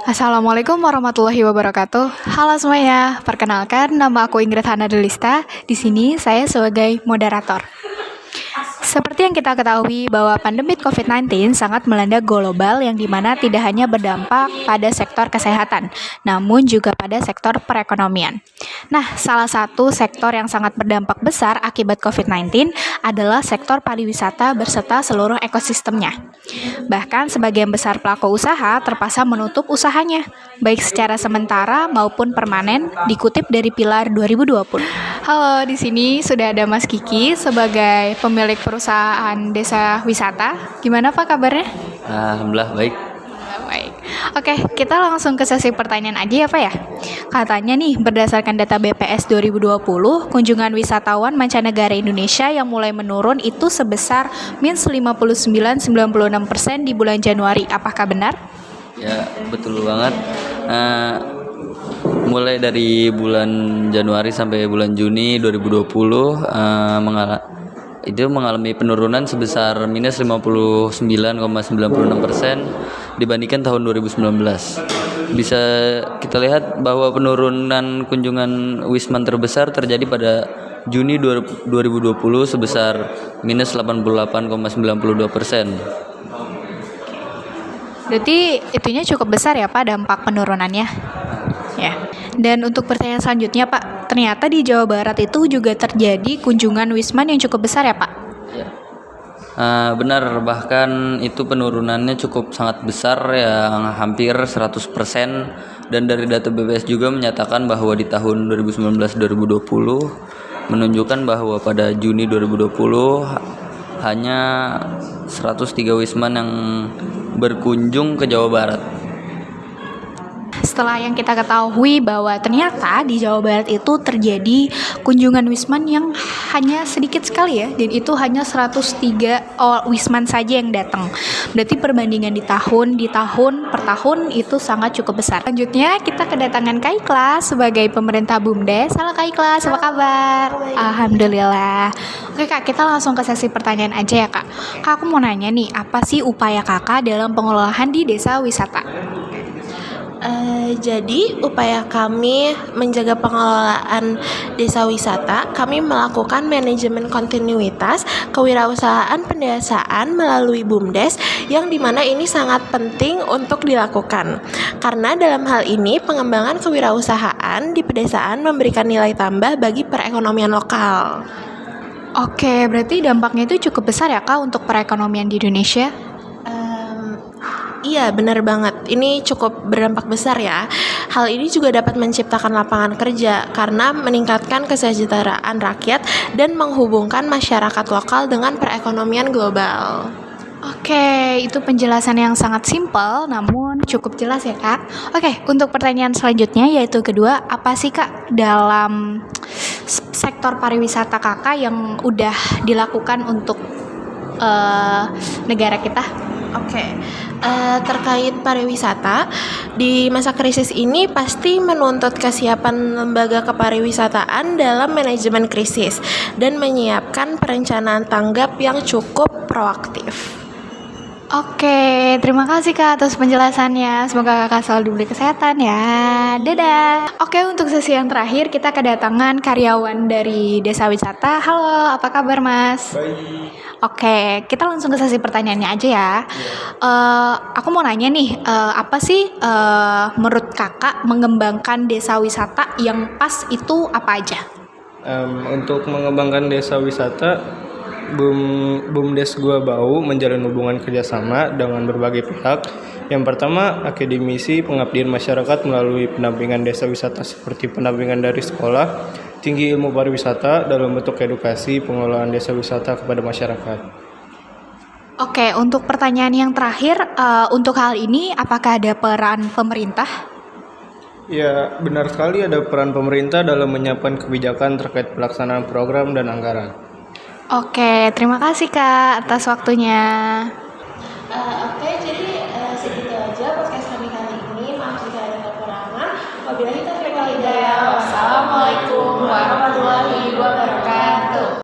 Assalamualaikum warahmatullahi wabarakatuh. Halo semuanya, perkenalkan nama aku Ingrid Hana Delista. Di sini saya sebagai moderator. Seperti yang kita ketahui bahwa pandemi COVID-19 sangat melanda global yang dimana tidak hanya berdampak pada sektor kesehatan, namun juga pada sektor perekonomian. Nah, salah satu sektor yang sangat berdampak besar akibat COVID-19 adalah sektor pariwisata berserta seluruh ekosistemnya. Bahkan sebagian besar pelaku usaha terpaksa menutup usahanya, baik secara sementara maupun permanen, dikutip dari Pilar 2020. Halo, di sini sudah ada Mas Kiki sebagai pemilik perusahaan desa wisata. Gimana Pak kabarnya? Alhamdulillah baik. Baik. Oke, kita langsung ke sesi pertanyaan aja ya Pak ya. Katanya nih, berdasarkan data BPS 2020, kunjungan wisatawan mancanegara Indonesia yang mulai menurun itu sebesar -59,96% di bulan Januari. Apakah benar? Ya, betul banget. Mulai dari bulan Januari sampai bulan Juni 2020 mengalami penurunan sebesar -59,96% dibandingkan tahun 2019. Bisa kita lihat bahwa penurunan kunjungan Wisman terbesar terjadi pada Juni 2020 sebesar -88,92%. Berarti itunya cukup besar ya Pak dampak penurunannya. Ya. Dan untuk pertanyaan selanjutnya Pak, ternyata di Jawa Barat itu juga terjadi kunjungan Wisman yang cukup besar ya Pak? Ya. Benar, bahkan itu penurunannya cukup sangat besar, yang hampir 100%, dan dari data BPS juga menyatakan bahwa di tahun 2019-2020 menunjukkan bahwa pada Juni 2020 hanya 103 Wisman yang berkunjung ke Jawa Barat. Setelah yang kita ketahui bahwa ternyata di Jawa Barat itu terjadi kunjungan Wisman yang hanya sedikit sekali ya, dan itu hanya 103 Wisman saja yang datang. Berarti perbandingan di tahun per tahun itu sangat cukup besar. Selanjutnya kita kedatangan Kak Ikhlas sebagai pemerintah BUMDes. Halo Kak Ikhlas, apa kabar? Alhamdulillah. Oke Kak, kita langsung ke sesi pertanyaan aja ya Kak. Kak, aku mau nanya nih, apa sih upaya Kakak dalam pengelolaan di desa wisata? Jadi upaya kami menjaga pengelolaan desa wisata, kami melakukan manajemen kontinuitas kewirausahaan pendesaan melalui BUMDes, yang dimana ini sangat penting untuk dilakukan. Karena dalam hal ini pengembangan kewirausahaan di pedesaan memberikan nilai tambah bagi perekonomian lokal. Oke, berarti dampaknya itu cukup besar ya Kak untuk perekonomian di Indonesia? Iya, benar banget. Ini cukup berdampak besar ya. Hal ini juga dapat menciptakan lapangan kerja karena meningkatkan kesejahteraan rakyat dan menghubungkan masyarakat lokal dengan perekonomian global. Oke, itu penjelasan yang sangat simpel namun cukup jelas ya Kak. Oke, untuk pertanyaan selanjutnya yaitu kedua, apa sih Kak dalam sektor pariwisata Kakak yang udah dilakukan untuk negara kita? Terkait pariwisata, di masa krisis ini pasti menuntut kesiapan lembaga kepariwisataan dalam manajemen krisis dan menyiapkan perencanaan tanggap yang cukup proaktif. Oke, terima kasih Kak atas penjelasannya. Semoga Kakak selalu diberi kesehatan ya. Dadah. Oke, untuk sesi yang terakhir kita kedatangan karyawan dari desa wisata. Halo, apa kabar Mas? Baik. Oke, kita langsung ke sesi pertanyaannya aja ya. Aku mau nanya nih, apa sih menurut Kakak mengembangkan desa wisata yang pas itu apa aja? Untuk mengembangkan desa wisata, BUMDes Gua Bau menjalin hubungan kerjasama dengan berbagai pihak. Yang pertama, akademisi pengabdian masyarakat melalui pendampingan desa wisata seperti pendampingan dari sekolah, tinggi ilmu pariwisata dalam bentuk edukasi pengelolaan desa wisata kepada masyarakat. Oke, untuk pertanyaan yang terakhir, untuk hal ini apakah ada peran pemerintah? Ya, benar sekali ada peran pemerintah dalam menyiapkan kebijakan terkait pelaksanaan program dan anggaran. Oke, terima kasih Kak atas waktunya.